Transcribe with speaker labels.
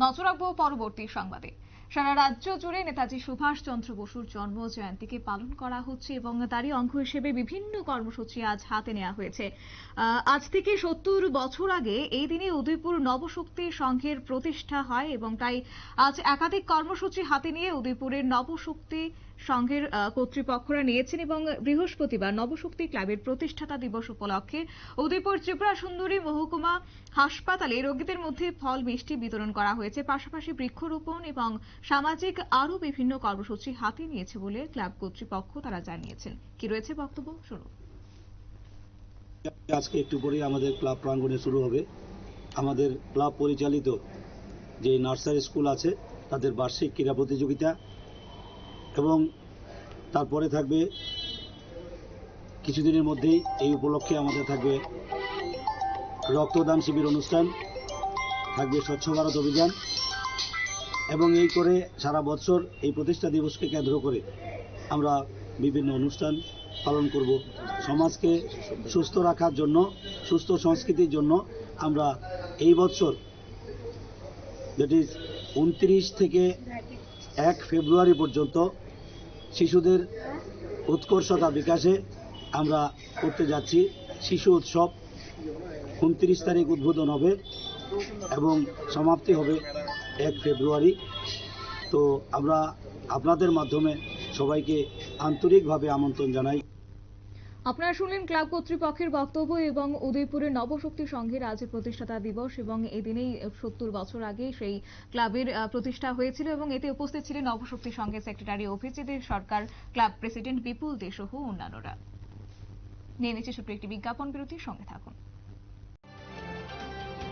Speaker 1: নজর রাখবো পরবর্তী সংবাদে। সারা রাজ্য জুড়ে নেতাজি সুভাষ চন্দ্র বসুর জন্ম জয়ন্তীকে পালন করা হচ্ছে এবং তারই অঙ্গ হিসেবে বিভিন্ন কর্মসূচি আজ হাতে নেওয়া হয়েছে। আজ থেকে ৭০ বছর আগে এই দিনে উদয়পুর নবশক্তি সংঘের প্রতিষ্ঠা হয় এবং তাই আজ একাধিক কর্মসূচি হাতে নিয়ে উদয়পুরের নবশক্তি সংঘের কর্তৃপক্ষরা নিয়েছেন এবং বৃহস্পতিবার নবশক্তি ক্লাবের প্রতিষ্ঠাতা দিবস উপলক্ষে উদয়পুর ত্রিপুরা সুন্দরী মহকুমা হাসপাতালে রোগীদের মধ্যে ফল মিষ্টি বিতরণ করা হয়েছে। পাশাপাশি বৃক্ষরোপণ এবং সামাজিক আরো বিভিন্ন কর্মসূচি হাতে নিয়েছে বলে ক্লাব কর্তৃপক্ষ তারা জানিয়েছেন। কি রয়েছে বক্তব্য শুনুন।
Speaker 2: আজকে একটু পরে আমাদের ক্লাব প্রাঙ্গণে শুরু হবে আমাদের ক্লাব পরিচালিত যে নার্সারি স্কুল আছে তাদের বার্ষিক ক্রীড়া প্রতিযোগিতা এবং তারপরে থাকবে কিছুদিনের মধ্যেই এই উপলক্ষে আমাদের থাকবে রক্তদান শিবির অনুষ্ঠান, থাকবে স্বচ্ছ ভারত অভিযান এবং এই করে সারা বছর এই প্রতিষ্ঠা দিবসকে কেন্দ্র করে আমরা বিভিন্ন অনুষ্ঠান পালন করব। সমাজকে সুস্থ রাখার জন্য, সুস্থ সংস্কৃতির জন্য আমরা এই বছর দ্যাট ইজ 29 থেকে 1 ফেব্রুয়ারি পর্যন্ত শিশুদের উৎকর্ষতা বিকাশে আমরা করতে যাচ্ছি শিশু উৎসব। 29 তারিখ উদ্বোধন হবে এবং সমাপ্তি হবে 1 ফেব্রুয়ারি। তো আমরা আপনাদের মাধ্যমে সবাইকে আন্তরিকভাবে আমন্ত্রণ জানাই।
Speaker 1: আপনারা শুনলেন ক্লাব কর্তৃপক্ষের বক্তব্য এবং উদয়পুরের নবশক্তি সংঘের আজ প্রতিষ্ঠাতা দিবস এবং এদিনেই ৭০ বছর আগে সেই ক্লাবের প্রতিষ্ঠা হয়েছিল এবং এতে উপস্থিত ছিলেন নবশক্তি সংঘের সেক্রেটারি অভিজিৎ সরকার, ক্লাব প্রেসিডেন্ট বিপুল দে সহ অন্যান্যরা। নিয়ে নিচ্ছে ছোট্ট একটি বিজ্ঞাপন বিরতির সঙ্গে থাকুন।